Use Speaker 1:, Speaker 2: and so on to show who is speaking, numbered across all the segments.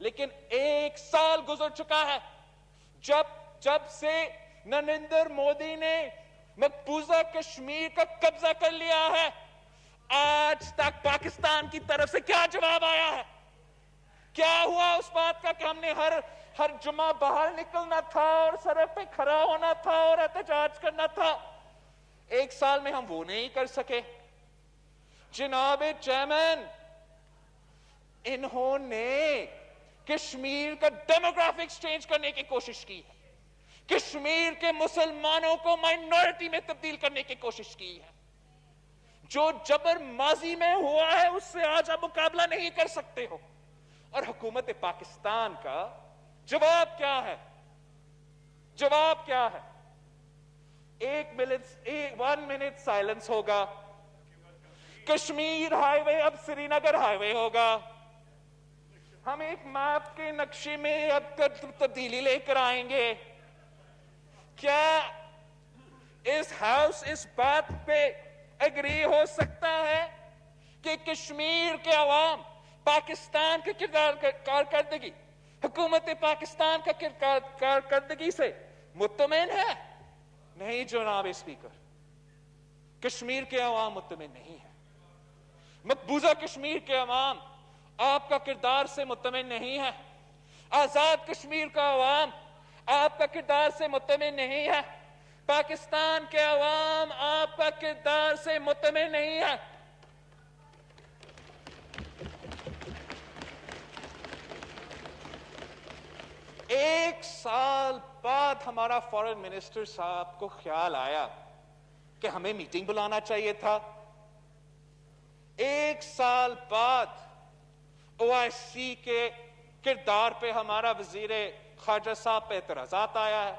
Speaker 1: لیکن 1 سال گزر چکا ہے جب سے نریندر مودی نے مقبوضہ کشمیر کا قبضہ کر لیا ہے. آج تک پاکستان کی طرف سے کیا جواب آیا ہے؟ کیا ہوا اس بات کا کہ ہم نے ہر جمعہ باہر نکلنا تھا اور سڑک پہ کھڑا ہونا تھا اور احتجاج کرنا تھا؟ 1 سال میں ہم وہ نہیں کر سکے. جناب چیئرمین، انہوں نے کشمیر کا ڈیموگرافکس چینج کرنے کی کوشش کی ہے. کشمیر کے مسلمانوں کو مائنورٹی میں تبدیل کرنے کی کوشش کی ہے. جو جبر ماضی میں ہوا ہے اس سے آج آپ مقابلہ نہیں کر سکتے ہو. اور حکومت پاکستان کا جواب کیا ہے؟ جواب کیا ہے؟ 1 منٹ سائلنس ہوگا. کشمیر ہائی وے اب سری نگر ہائی وے ہوگا. ہم ایک میپ کے نقشے میں اب تبدیلی لے کر آئیں گے. کیا اس ہاؤس اس بات پہ ایگری ہو سکتا ہے کہ کشمیر کے عوام پاکستان کے کارکردگی، حکومت پاکستان کا کارکردگی سے مطمئن ہے؟ نہیں جناب اسپیکر، کشمیر کے عوام مطمئن نہیں ہے. مقبوضہ کشمیر کے عوام آپ کا کردار سے مطمئن نہیں ہے. آزاد کشمیر کا عوام آپ کا کردار سے مطمئن نہیں ہے. پاکستان کے عوام آپ کا کردار سے مطمئن نہیں ہے. ایک سال بعد ہمارا فارن منسٹر صاحب کو خیال آیا کہ ہمیں میٹنگ بلانا چاہیے تھا. 1 سال بعد OIC کے کردار پہ ہمارا وزیر خارجہ صاحب پہ اعتراضات آیا ہے.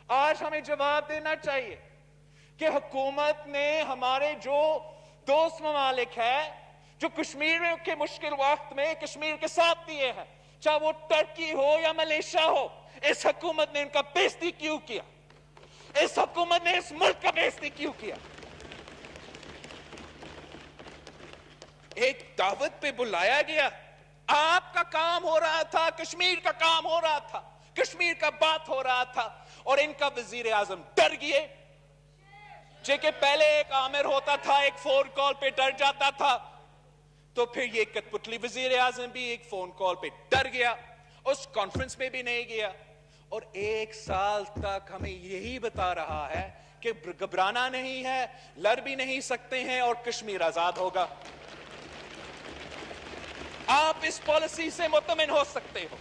Speaker 1: آج ہمیں جواب دینا چاہیے کہ حکومت نے ہمارے جو دوست ممالک ہیں جو کشمیر کے مشکل وقت میں کشمیر کے ساتھ دیے ہیں، چاہے وہ ترکی ہو یا ملیشیا ہو، اس حکومت نے ان کا بے عزتی کیوں کیا؟ اس حکومت نے اس ملک کا بے عزتی کیوں کیا؟ ایک دعوت پہ بلایا گیا، آپ کا کام ہو رہا تھا، کشمیر کا کام ہو رہا تھا، کشمیر کا بات ہو رہا تھا، اور ان کا وزیر اعظم ڈر گئے. کہ پہلے ایک آمر ہوتا تھا، ایک فون کال پہ ڈر جاتا تھا، تو پھر یہ کٹپتلی وزیر اعظم بھی ایک فون کال پہ ڈر گیا، اس کانفرنس میں بھی نہیں گیا. اور 1 سال تک ہمیں یہی بتا رہا ہے کہ گھبرانا نہیں ہے، لڑ بھی نہیں سکتے ہیں اور کشمیر آزاد ہوگا. آپ اس پالیسی سے مطمئن ہو سکتے ہو،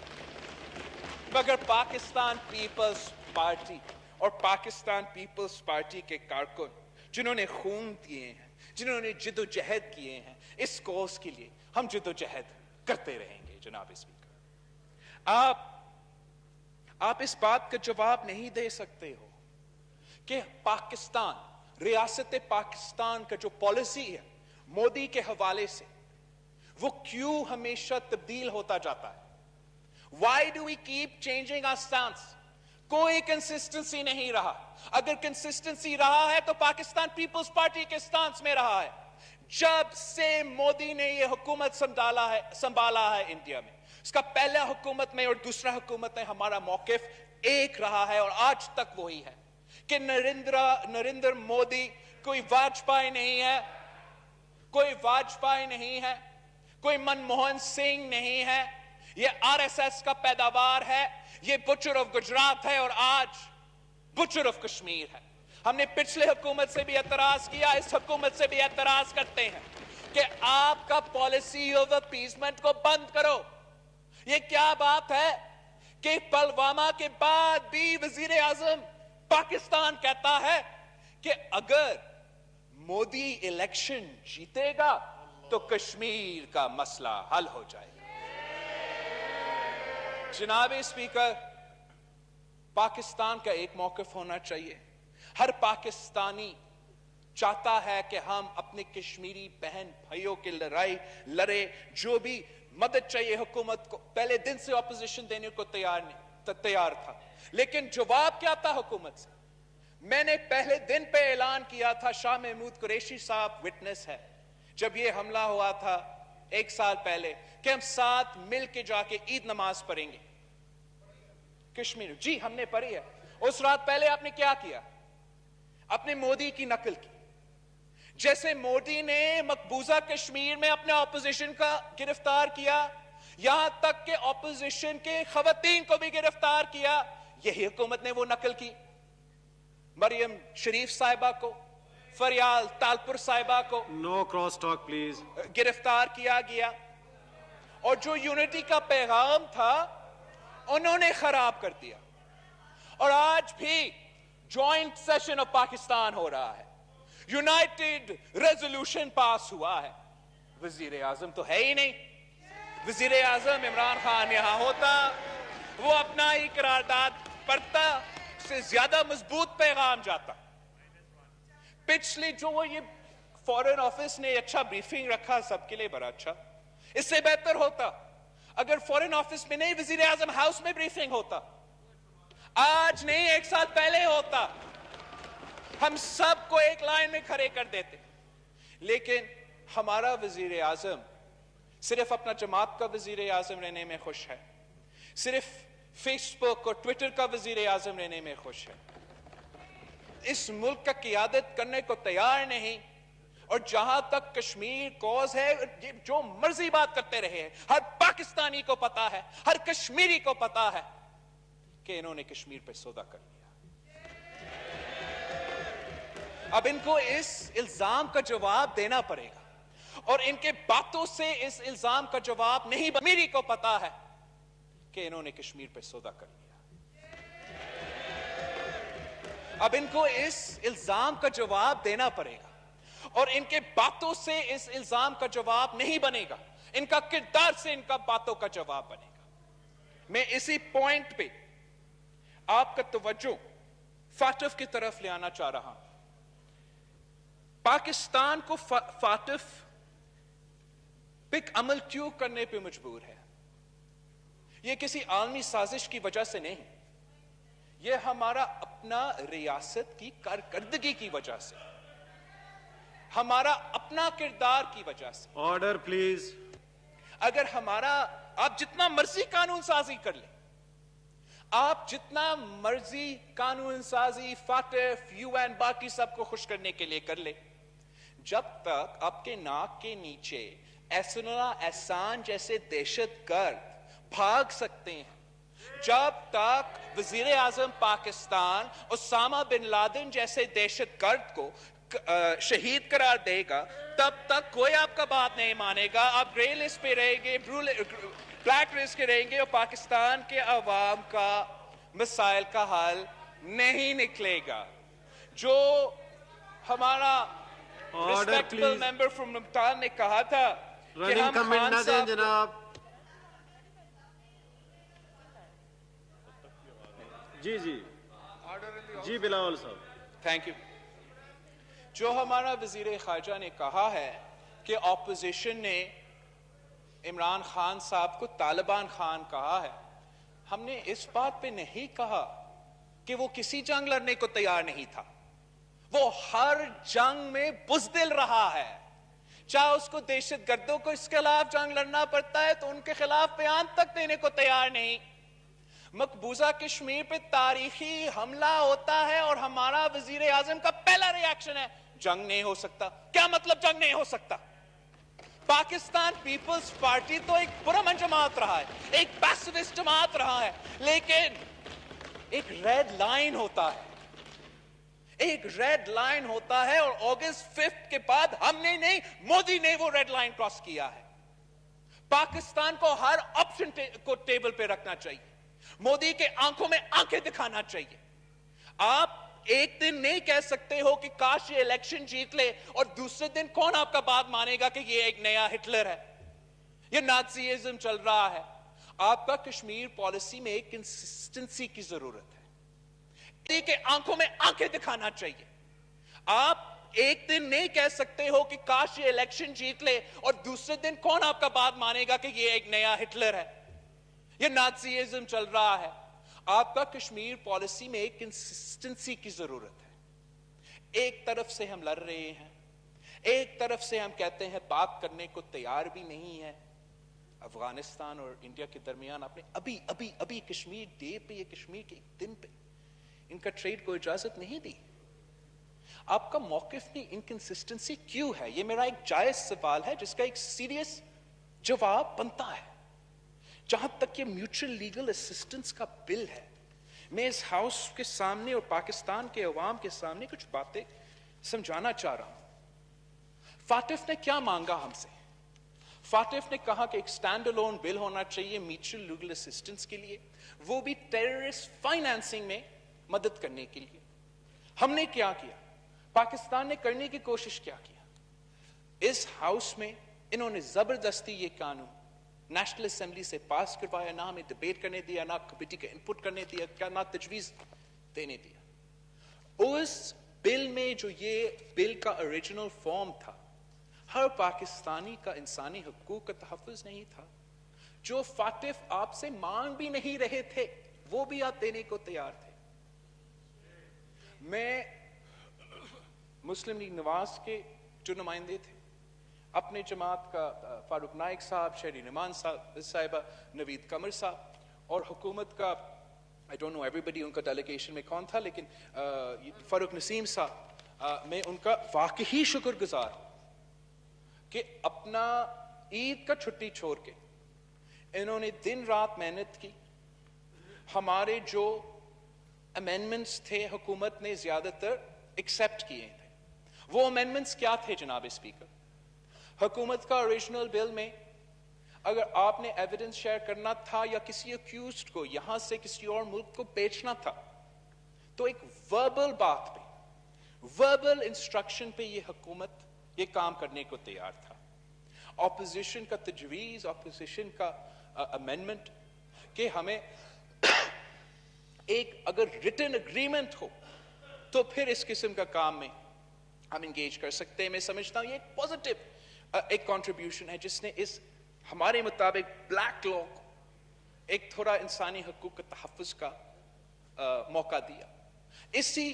Speaker 1: مگر پاکستان پیپلز پارٹی اور پاکستان پیپلز پارٹی کے کارکن جنہوں نے خون دیے ہیں، جنہوں نے جد و جہد کیے ہیں اس کوز کے لیے، ہم جد و جہد کرتے رہیں گے. جناب اسپیکر، آپ اس بات کا جواب نہیں دے سکتے ہو کہ پاکستان، ریاست پاکستان کا جو پالیسی ہے مودی کے حوالے سے، وہ کیوں ہمیشہ تبدیل ہوتا جاتا ہے؟ Why do we keep changing our stance? کوئی کنسسٹنسی نہیں رہا. اگر کنسسٹنسی رہا ہے تو پاکستان پیپلز پارٹی کے سٹانس میں رہا ہے. جب سے مودی نے یہ حکومت سنبھالا ہے انڈیا میں، اس کا پہلا حکومت میں اور دوسرا حکومت میں ہمارا موقف ایک رہا ہے، اور آج تک وہی ہے کہ نریندر مودی کوئی واجپئی نہیں ہے، کوئی واجپئی نہیں ہے، کوئی منموہن سنگھ نہیں ہے. یہ RSS کا پیداوار ہے، یہ بچر آف گجرات ہے، اور آج بچر آف کشمیر ہے. ہم نے پچھلے حکومت سے بھی اعتراض کیا، اس حکومت سے بھی اعتراض کرتے ہیں کہ آپ کا پالیسی آف اپیزمنٹ کو بند کرو. یہ کیا بات ہے کہ پلوامہ کے بعد بھی وزیر اعظم پاکستان کہتا ہے کہ اگر مودی الیکشن جیتے گا تو کشمیر کا مسئلہ حل ہو جائے گا. جناب اسپیکر، پاکستان کا ایک موقف ہونا چاہیے. ہر پاکستانی چاہتا ہے کہ ہم اپنے کشمیری بہن بھائیوں کی لڑائی لڑے. جو بھی مدد چاہیے حکومت کو، پہلے دن سے اپوزیشن دینے کو تیار تھا، لیکن جواب کیا تھا حکومت سے؟ میں نے پہلے دن پہ اعلان کیا تھا، شاہ محمود قریشی صاحب وٹنس ہے، جب یہ حملہ ہوا تھا ایک سال پہلے کہ ہم ساتھ مل کے جا کے عید نماز پڑھیں گے کشمیر. جی ہم نے پڑھی ہے. اس رات پہلے آپ نے کیا کیا؟ اپنے مودی کی نقل کی. جیسے مودی نے مقبوضہ کشمیر میں اپنے اپوزیشن کا گرفتار کیا, یہاں تک کہ اپوزیشن کے خواتین کو بھی گرفتار کیا, یہی حکومت نے وہ نقل کی. مریم شریف صاحبہ کو, فریال تالپور صاحبہ کو
Speaker 2: No cross talk, please.
Speaker 1: گرفتار کیا گیا, اور جو یونٹی کا پیغام تھا انہوں نے خراب کر دیا. اور آج بھی جوائنٹ سیشن آف پاکستان ہو رہا ہے, یونائٹڈ ریزولوشن پاس ہوا ہے. وزیر اعظم تو ہے ہی نہیں. وزیر اعظم عمران خان یہاں ہوتا, وہ اپنا ہی قرارداد پڑھتا, سے زیادہ مضبوط پیغام جاتا. پچھلی جو وہ یہ فورن آفس نے اچھا بریفنگ رکھا سب کے لیے, بڑا اچھا. اس سے بہتر ہوتا اگر فورن آفس میں نہیں, وزیر اعظم ہاؤس میں بریفنگ ہوتا. آج نہیں, ایک سال پہلے ہوتا. ہم سب کو ایک لائن میں کھڑے کر دیتے. لیکن ہمارا وزیر اعظم صرف اپنا جماعت کا وزیر اعظم رہنے میں خوش ہے, صرف فیس بک اور ٹویٹر کا وزیر اعظم رہنے میں خوش ہے. اس ملک کا قیادت کرنے کو تیار نہیں. اور جہاں تک کشمیر کوز ہے, جو مرضی بات کرتے رہے ہیں, ہر پاکستانی کو پتا ہے, ہر کشمیری کو پتا ہے کہ انہوں نے کشمیر پہ سودا کر لیا. اب ان کو اس الزام کا جواب دینا پڑے گا, اور ان کے باتوں سے اس الزام کا جواب نہیں. کشمیری کو پتا ہے کہ انہوں نے کشمیر پہ سودا کر لیا. اب ان کو اس الزام کا جواب دینا پڑے گا, اور ان کے باتوں سے اس الزام کا جواب نہیں بنے گا, ان کا کردار سے ان کا باتوں کا جواب بنے گا. میں اسی پوائنٹ پہ آپ کا توجہ فاٹف کی طرف لے آنا چاہ رہا ہوں. پاکستان کو فاٹف پک عمل کیوں کرنے پہ مجبور ہے؟ یہ کسی عالمی سازش کی وجہ سے نہیں, یہ ہمارا اپنا ریاست کی کارکردگی کی وجہ سے, ہمارا اپنا کردار کی وجہ سے.
Speaker 2: Order, please.
Speaker 1: اگر ہمارا, آپ جتنا مرضی قانون سازی کر لیں, آپ جتنا مرضی قانون سازی فاٹف یو این باقی سب کو خوش کرنے کے لیے کر لیں, جب تک آپ کے ناک کے نیچے احسان جیسے دہشت گرد بھاگ سکتے ہیں, جب تک وزیر اعظم پاکستان اسامہ بن لادن جیسے دہشت گرد کو شہید قرار دے گا, تب تک کوئی آپ کا بات نہیں مانے گا. آپ گرے لسٹ پہ رہیں گے, بلیک لسٹ کے رہیں گے, اور پاکستان کے عوام کا مسائل کا حل نہیں نکلے گا. جو ہمارا ریسپیکٹبل ممبر فرام ملتان نے کہا تھا کہ ہم خان صاحب
Speaker 2: جناب. جی جی جی بلاول صاحب,
Speaker 1: تھینک یو. جو ہمارا وزیر خارجہ نے کہا ہے کہ اپوزیشن نے عمران خان صاحب کو طالبان خان کہا ہے, ہم نے اس بات پہ نہیں کہا کہ وہ کسی جنگ لڑنے کو تیار نہیں تھا. وہ ہر جنگ میں بزدل رہا ہے, چاہے اس کو دہشت گردوں کو اس کے خلاف جنگ لڑنا پڑتا ہے تو ان کے خلاف بیان تک دینے کو تیار نہیں. مقبوضہ کشمیر پہ تاریخی حملہ ہوتا ہے اور ہمارا وزیر اعظم کا پہلا ری ایکشن ہے جنگ نہیں ہو سکتا. کیا مطلب جنگ نہیں ہو سکتا؟ پاکستان پیپلز پارٹی تو ایک پرامن جماعت رہا ہے, ایک پیسیفسٹ جماعت رہا ہے, لیکن ایک ریڈ لائن ہوتا ہے, ایک ریڈ لائن ہوتا ہے, اور اگست 5 کے بعد ہم نے نہیں, مودی نے وہ ریڈ لائن کراس کیا ہے. پاکستان کو ہر آپشن کو ٹیبل پہ رکھنا چاہیے, مودی کے آنکھوں میں آنکھیں دکھانا چاہیے. آپ ایک دن نہیں کہہ سکتے ہو کہ کاش یہ الیکشن جیت لے, اور دوسرے دن کون آپ کا بات مانے گا کہ یہ ایک نیا ہٹلر ہے, یہ نازیزم چل رہا ہے. آپ کا کشمیر پالیسی میں ایک کنسسٹنسی کی ضرورت ہے. مودی کے آنکھوں میں آنکھیں دکھانا چاہیے. آپ ایک دن نہیں کہہ سکتے ہو کہ کاش یہ الیکشن جیت لے, اور دوسرے دن کون آپ کا بات مانے گا کہ یہ ایک نیا ہٹلر ہے, یہ نازیزم چل رہا ہے. آپ کا کشمیر پالیسی میں ایک کنسسٹنسی کی ضرورت ہے. ایک طرف سے ہم لڑ رہے ہیں, ایک طرف سے ہم کہتے ہیں بات کرنے کو تیار بھی نہیں ہے. افغانستان اور انڈیا کے درمیان آپ نے ابھی کشمیر ڈے پہ یا کشمیر کے ایک دن پہ ان کا ٹریڈ کو اجازت نہیں دی. آپ کا موقف میں انکنسسٹنسی کیوں ہے؟ یہ میرا ایک جائز سوال ہے جس کا ایک سیریس جواب بنتا ہے. جہاں تک یہ میوچل لیگل اسسٹنس کا بل ہے، میں اس ہاؤس کے سامنے اور پاکستان کے عوام کے سامنے کچھ باتیں سمجھانا چاہ رہا ہوں. فاطف نے کیا مانگا ہم سے؟ فاطف نے کہا کہ ایک سٹینڈ الون بل ہونا چاہیے میوچل لیگل اسسٹنس کے لیے، وہ بھی ٹیررسٹ فائنانسنگ میں مدد کرنے کے لیے. ہم نے کیا کیا؟ پاکستان نے کرنے کی کوشش کیا کیا؟ اس ہاؤس میں انہوں نے زبردستی یہ قانون نیشنل اسمبلی سے پاس کروایا، نہ ہمیں ڈبیٹ کرنے دیا، نہ کمیٹی کا انپٹ کرنے دیا، نہ تجویز دینے دیا. اس بل میں جو یہ بل کا اوریجنل فارم تھا، ہر پاکستانی کا انسانی حقوق کا تحفظ نہیں تھا. جو فاطف آپ سے مانگ بھی نہیں رہے تھے وہ بھی آپ دینے کو تیار تھے. میں مسلم لیگ نواز کے جو نمائندے تھے، اپنے جماعت کا فاروق نائک صاحب، شہری نعمان صاحبہ، نوید قمر صاحب، اور حکومت کا I don't know everybody ان کا ڈیلیگیشن میں کون تھا، لیکن فاروق نسیم صاحب، میں ان کا واقعی شکر گزار ہوں کہ اپنا عید کا چھٹی چھوڑ کے انہوں نے دن رات محنت کی. ہمارے جو امینڈمنٹس تھے حکومت نے زیادہ تر ایکسیپٹ کیے تھے. وہ امینڈمنٹس کیا تھے جناب اسپیکر؟ حکومت کا اوریجنل بل میں اگر آپ نے ایویڈنس شیئر کرنا تھا یا کسی اکیوزڈ کو یہاں سے کسی اور ملک کو بیچنا تھا تو ایک وربل بات پہ، وربل انسٹرکشن پہ یہ حکومت یہ کام کرنے کو تیار تھا. اپوزیشن کا تجویز، اپوزیشن کا امینڈمنٹ کہ ہمیں ایک اگر ریٹن اگریمنٹ ہو تو پھر اس قسم کا کام میں ہم انگیج کر سکتے ہیں. میں سمجھتا ہوں یہ ایک پازیٹیو ایک کنٹریبیوشن ہے جس نے اس ہمارے مطابق بلیک لا کو ایک تھوڑا انسانی حقوق کے تحفظ کا موقع دیا. اسی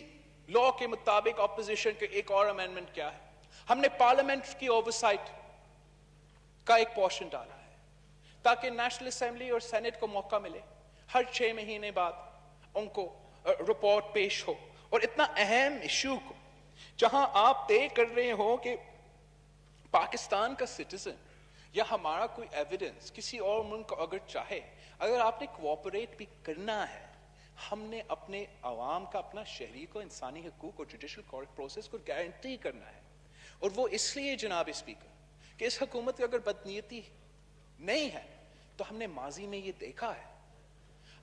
Speaker 1: لا کے مطابق اپوزیشن کے ایک اور امینڈمنٹ کیا ہے؟ ہم نے پارلیمنٹ کی اوورسائٹ کا ایک پورشن ڈالا ہے تاکہ نیشنل اسمبلی اور سینٹ کو موقع ملے ہر 6 مہینے بعد ان کو رپورٹ پیش ہو. اور اتنا اہم ایشو کو جہاں آپ طے کر رہے ہو کہ پاکستان کا سٹیزن یا ہمارا کوئی ایویڈنس کسی اور ملک کو اگر چاہے، اگر آپ نے کوآپریٹ بھی کرنا ہے، ہم نے اپنے عوام کا، اپنا شہری کو انسانی حقوق اور جوڈیشل پروسیس کو گارنٹی کرنا ہے. اور وہ اس لیے جناب اسپیکر کہ اس حکومت کی اگر بدنیتی نہیں ہے تو ہم نے ماضی میں یہ دیکھا ہے.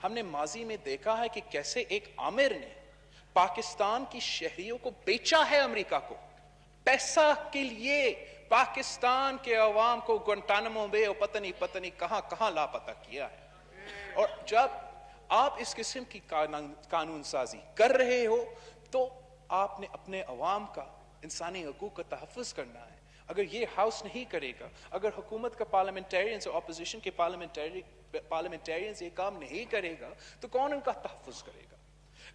Speaker 1: ہم نے ماضی میں دیکھا ہے کہ کیسے ایک عامر نے پاکستان کی شہریوں کو بیچا ہے امریکہ کو پیسہ کے لیے. پاکستان کے عوام کو گوانٹانامو بے اور پتہ نہیں کہاں لاپتہ کیا ہے. اور جب آپ اس قسم کی قانون سازی کر رہے ہو تو آپ نے اپنے عوام کا انسانی حقوق کا تحفظ کرنا ہے. اگر یہ ہاؤس نہیں کرے گا، اگر حکومت کا پارلیمنٹیرینز اور اپوزیشن کے پارلیمنٹیرینز یہ کام نہیں کرے گا تو کون ان کا تحفظ کرے گا؟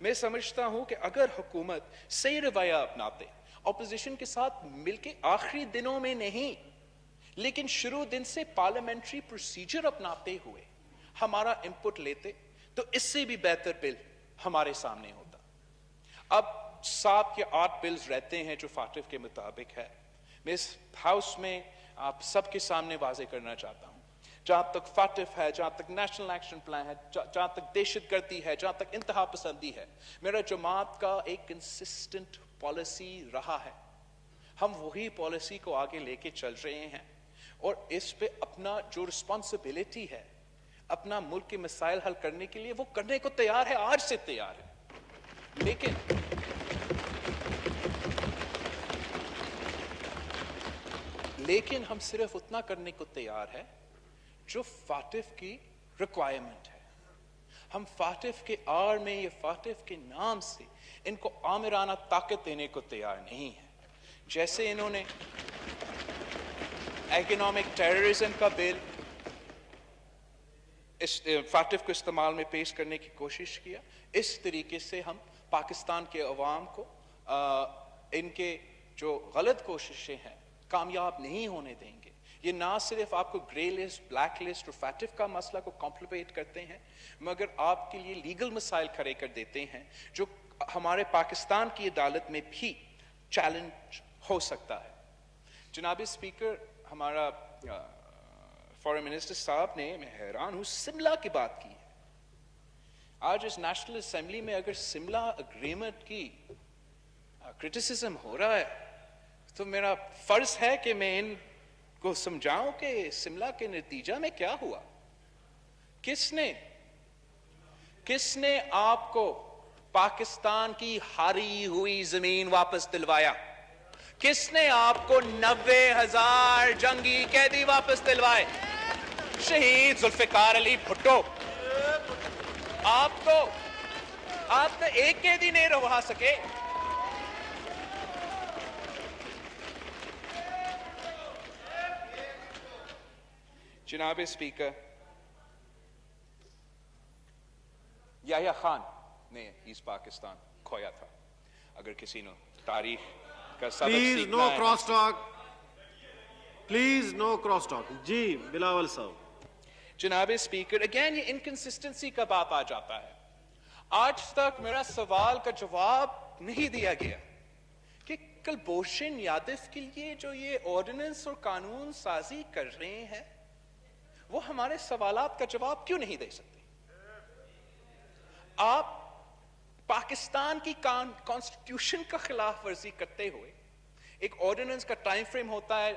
Speaker 1: میں سمجھتا ہوں کہ اگر حکومت صحیح رویہ اپناتے، اپوزیشن کے ساتھ مل کے آخری دنوں میں نہیں لیکن شروع دن سے پارلیمنٹری پروسیجر اپناتے ہوئے ہمارا انپٹ لیتے تو اس سے بھی بہتر بل ہمارے سامنے ہوتا. اب 7 یا 8 بلز رہتے ہیں جو فاطف کے مطابق ہے. میں اس ہاؤس میں آپ سب کے سامنے واضح کرنا چاہتا ہوں، جہاں تک فاطف ہے، جہاں تک نیشنل ایکشن پلان ہے، جہاں تک دہشت گردی ہے، جہاں تک انتہا پسندی ہے، میرا جماعت کا ایک کنسسٹنٹ پالیسی رہا ہے. ہم وہی پالیسی کو آگے لے کے چل رہے ہیں اور اس پہ اپنا جو رسپانسبلٹی ہے اپنا ملک کے مسائل حل کرنے کے لیے وہ کرنے کو تیار ہے، آج سے تیار ہے. لیکن ہم صرف اتنا کرنے کو تیار ہے جو فاطف کی ریکوائرمنٹ ہے. ہم فاطف کے آڑ میں یا فاطف کے نام سے ان کو آمرانہ طاقت دینے کو تیار نہیں ہے. جیسے انہوں نے اکنامک ٹیررزم کا بل فاطف کو استعمال میں پیش کرنے کی کوشش کیا، اس طریقے سے ہم پاکستان کے عوام کو ان کے جو غلط کوششیں ہیں کامیاب نہیں ہونے دیں گے. یہ نہ صرف آپ کو گرے لسٹ، بلیک لسٹ اور فیٹو کا مسئلہ کو کمپلیکیٹ کرتے ہیں، مگر آپ کے لیے لیگل مسائل کھڑے کر دیتے ہیں جو ہمارے پاکستان کی عدالت میں بھی چیلنج ہو سکتا ہے. جناب اسپیکر، ہمارا فارن منسٹر صاحب نے، میں حیران ہوں، سملہ کی بات کی ہے. آج اس نیشنل اسمبلی میں اگر سملہ اگریمنٹ کی کرٹیسزم ہو رہا ہے تو میرا فرض ہے کہ میں ان کو سمجھاؤں کہ سملہ کے نتیجہ میں کیا ہوا. کس نے آپ کو پاکستان کی ہاری ہوئی زمین واپس دلوایا؟ کس نے آپ کو 90,000 جنگی قیدی واپس دلوائے؟ شہید ذوالفقار علی بھٹو. آپ تو ایک قیدی نہیں رہا سکے. جناب اسپیکر، یحییٰ خان نے ایسٹ پاکستان کھویا تھا. اگر کسی نے تاریخ کا سبق
Speaker 2: پلیز
Speaker 1: سیکھنا
Speaker 2: نو
Speaker 1: ہے.
Speaker 2: Cross talk, please no cross talk. جی بلاول صاحب.
Speaker 1: جناب اسپیکر، اگین یہ انکنسسٹنسی کا بات آ جاتا ہے. آج تک میرا سوال کا جواب نہیں دیا گیا کہ کلبھوشن یادو کے لیے جو یہ آرڈیننس اور قانون سازی کر رہے ہیں وہ ہمارے سوالات کا جواب کیوں نہیں دے سکتے؟ آپ پاکستان کی کانسٹیٹیوشن کا خلاف ورزی کرتے ہوئے، ایک آرڈیننس کا ٹائم فریم ہوتا ہے،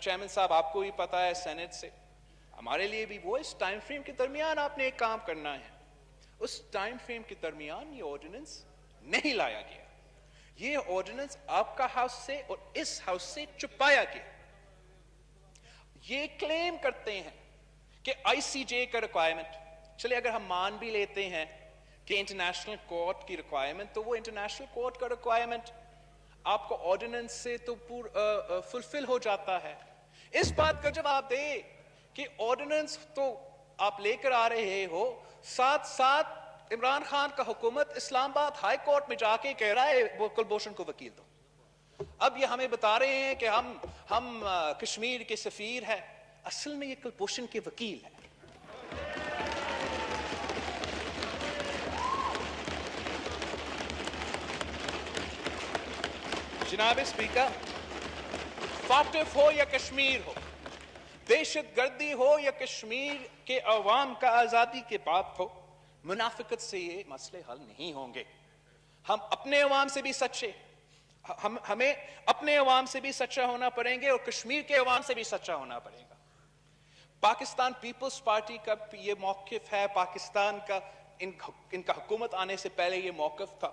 Speaker 1: چیئرمین صاحب آپ کو بھی پتا ہے سینٹ سے، ہمارے لیے بھی وہ اس ٹائم فریم کے درمیان آپ نے ایک کام کرنا ہے. اس ٹائم فریم کے درمیان یہ آرڈیننس نہیں لایا گیا. یہ آرڈیننس آپ کا ہاؤس سے اور اس ہاؤس سے چھپایا گیا. یہ کلیم کرتے ہیں کہ آئی سی جے کا ریکوائرمنٹ، چلے اگر ہم مان بھی لیتے ہیں کہ انٹرنیشنل کورٹ کی ریکوائرمنٹ، تو وہ انٹرنیشنل کورٹ کا ریکوائرمنٹ آپ کو آرڈیننس سے تو فلفل ہو جاتا ہے. اس بات کا جواب دے کہ آرڈیننس تو آپ لے کر آ رہے ہو، ساتھ ساتھ عمران خان کا حکومت اسلام آباد ہائی کورٹ میں جا کے کہہ رہا ہے وہ کلبھوشن کو وکیل دو. اب یہ ہمیں بتا رہے ہیں کہ ہم کشمیر کے سفیر ہیں، اصل میں یہ کلبھوشن کے وکیل ہیں. جناب اسپیکر، فاٹف ہو یا کشمیر ہو، دہشت گردی ہو یا کشمیر کے عوام کا آزادی کے بات ہو، منافقت سے یہ مسئلے حل نہیں ہوں گے. ہم اپنے عوام سے بھی سچے، ہمیں اپنے عوام سے بھی سچا ہونا پڑیں گے اور کشمیر کے عوام سے بھی سچا ہونا پڑے گا. پاکستان پیپلز پارٹی کا یہ موقف ہے، پاکستان کا ان کا حکومت آنے سے پہلے یہ موقف تھا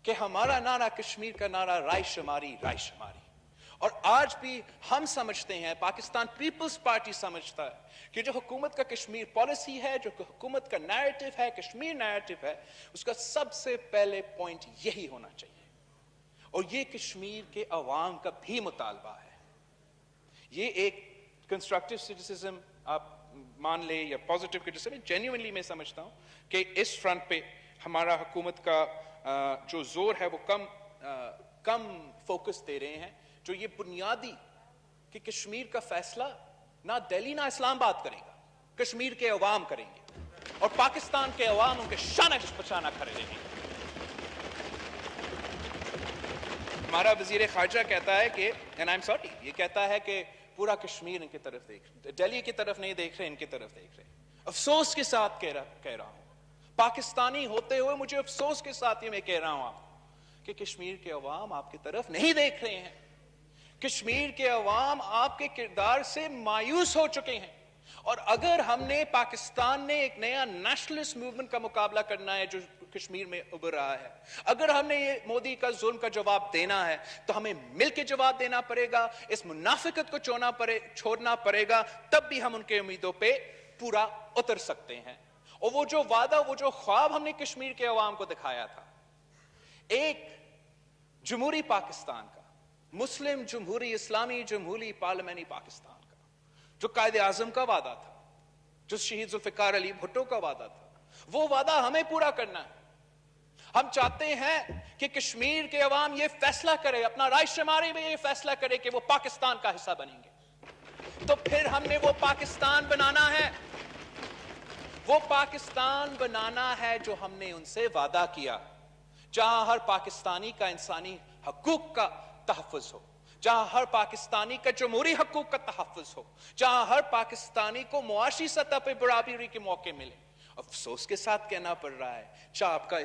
Speaker 1: کہ ہمارا نعرہ کشمیر کا نعرہ رائے شماری، رائے شماری. اور آج بھی ہم سمجھتے ہیں، پاکستان پیپلز پارٹی سمجھتا ہے کہ جو حکومت کا کشمیر پالیسی ہے، جو حکومت کا نیریٹو ہے، کشمیر نیریٹو ہے، اس کا سب سے پہلے پوائنٹ یہی ہونا چاہیے. اور یہ کشمیر کے عوام کا بھی مطالبہ ہے. یہ ایک کنسٹرکٹیو سٹیسزم آپ مان لیں یا پازیٹیو کرٹیسزم، جینیونلی میں سمجھتا ہوں کہ اس فرنٹ پہ ہمارا حکومت کا جو زور ہے وہ کم فوکس دے رہے ہیں. جو یہ بنیادی کہ کشمیر کا فیصلہ نہ دہلی نہ اسلام آباد کرے گا، کشمیر کے عوام کریں گے اور پاکستان کے عوام ان کے شانہ بشانہ کھڑے رہیں گے. ہمارا وزیر خارجہ کہتا ہے کہ and I'm sorry، یہ کہتا ہے کہ پورا کشمیر ان کی طرف دیکھ رہے، دہلی کی طرف نہیں دیکھ رہے، ان کی طرف دیکھ رہے. افسوس کے ساتھ کہہ رہا ہوں، پاکستانی ہوتے ہوئے مجھے افسوس کے ساتھ یہ میں کہہ رہا ہوں آپ کہ کشمیر کے عوام آپ کی طرف نہیں دیکھ رہے ہیں. کشمیر کے عوام آپ کے کردار سے مایوس ہو چکے ہیں. اور اگر ہم نے پاکستان نے ایک نیا نیشنلسٹ موومنٹ کا مقابلہ کرنا ہے جو کشمیر میں ابھر رہا ہے، اگر ہم نے یہ مودی کا ظلم کا جواب دینا ہے تو ہمیں مل کے جواب دینا پڑے گا. اس منافقت کو چھوڑنا پڑے گا، تب بھی ہم ان کے امیدوں پہ پورا اتر سکتے ہیں. اور وہ جو وعدہ، وہ جو خواب ہم نے کشمیر کے عوام کو دکھایا تھا، ایک جمہوری پاکستان کا، مسلم جمہوری، اسلامی جمہوری پارلیمنٹری پاکستان کا، جو قائد اعظم کا وعدہ تھا، جو شہید ذوالفقار علی بھٹو کا وعدہ تھا، وہ وعدہ ہمیں پورا کرنا ہے. ہم چاہتے ہیں کہ کشمیر کے عوام یہ فیصلہ کرے، اپنا رائے شماری میں یہ فیصلہ کرے کہ وہ پاکستان کا حصہ بنیں گے، تو پھر ہم نے وہ پاکستان بنانا ہے، وہ پاکستان بنانا ہے جو ہم نے ان سے وعدہ کیا، جہاں ہر پاکستانی کا انسانی حقوق کا تحفظ ہو، جہاں ہر پاکستانی کا جمہوری حقوق کا تحفظ ہو، جہاں ہر پاکستانی کو معاشی سطح پہ برابری کے موقع ملے۔ افسوس کے ساتھ کہنا پڑ رہا ہے، چاہے آپ کا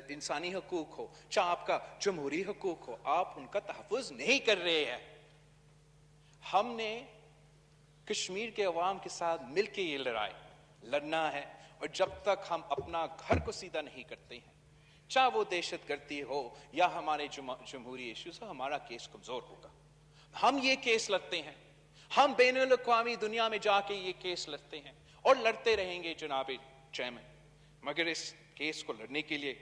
Speaker 1: انسانی حقوق ہو، چاہے آپ کا جمہوری حقوق ہو، آپ ان کا تحفظ نہیں کر رہے ہیں۔ ہم نے کشمیر کے عوام کے ساتھ مل کے یہ لڑائی لڑنا ہے، اور جب تک ہم اپنا گھر کو سیدھا نہیں کرتے ہیں، چاہے وہ دہشت گردی ہو یا ہمارے جمہوری ایشوز ہو، ہمارا کیس کمزور ہوگا۔ ہم یہ کیس لڑتے ہیں، ہم بین الاقوامی دنیا میں جا کے یہ کیس لڑتے ہیں اور لڑتے رہیں گے جناب چیئرمین، مگر اس کیس کو لڑنے کے لیے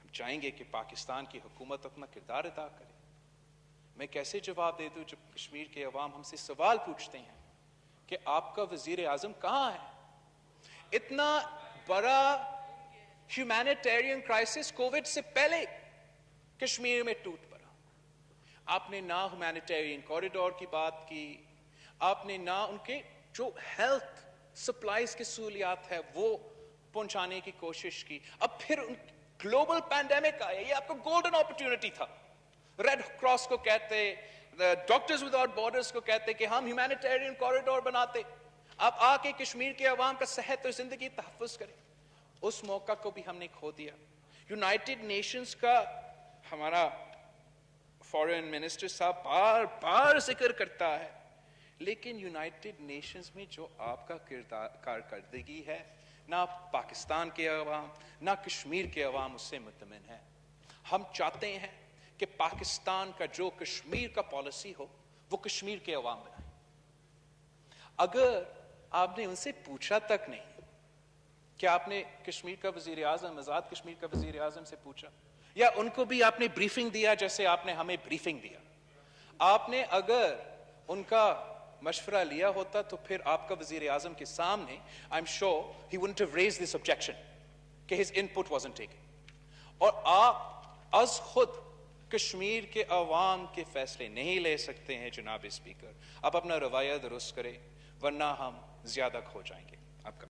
Speaker 1: ہم چاہیں گے کہ پاکستان کی حکومت اپنا کردار ادا کرے۔ میں کیسے جواب دے دوں جب کشمیر کے عوام ہم سے سوال پوچھتے ہیں کہ آپ کا وزیر اعظم کہاں ہے؟ اتنا بڑا ہیومینیٹیرین کرائسس کووڈ سے پہلے کشمیر میں ٹوٹ پڑا، آپ نے نہ ہیومینیٹیرین کوریڈور کی بات کی، آپ نے نہ ان کے جو ہیلتھ سپلائز کی سہولیات ہے وہ پہنچانے کی کوشش کی۔ اب پھر گلوبل پینڈیمک آیا، یہ آپ کو گولڈن اپرچونٹی تھا۔ ریڈ کراس کو کہتے، ڈاکٹرز وداؤٹ بارڈرز کو کہتے کہ ہم ہیومینیٹیرین کوریڈور بناتے، آپ آ کے کشمیر کے عوام کا صحت اور زندگی تحفظ کریں۔ اس موقع کو بھی ہم نے کھو دیا۔ یونائٹڈ نیشنز کا ہمارا فارن منسٹر صاحب بار بار ذکر کرتا ہے، لیکن یونائٹڈ نیشنز میں جو آپ کا کارکردگی ہے، نہ پاکستان کے عوام نہ کشمیر کے عوام اس سے مطمئن ہے۔ ہم چاہتے ہیں کہ پاکستان کا جو کشمیر کا پالیسی ہو وہ کشمیر کے عوام بنائیں۔ اگر آپ نے ان سے پوچھا تک نہیں کہ آپ نے کشمیر کا وزیر اعظم، آزاد کشمیر کا وزیر اعظم سے پوچھا، یا ان کو بھی آپ نے بریفنگ دیا جیسے آپ نے ہمیں بریفنگ دیا، آپ نے اگر ان کا مشورہ لیا ہوتا تو پھر آپ کا وزیر اعظم کے سامنے I'm sure he wouldn't have raised this objection کہ his input wasn't taken۔ اور آپ از خود کشمیر کے عوام کے فیصلے نہیں لے سکتے ہیں جناب اسپیکر، آپ اپنا رویہ درست کریں ورنہ ہم زیادہ کھو جائیں گے۔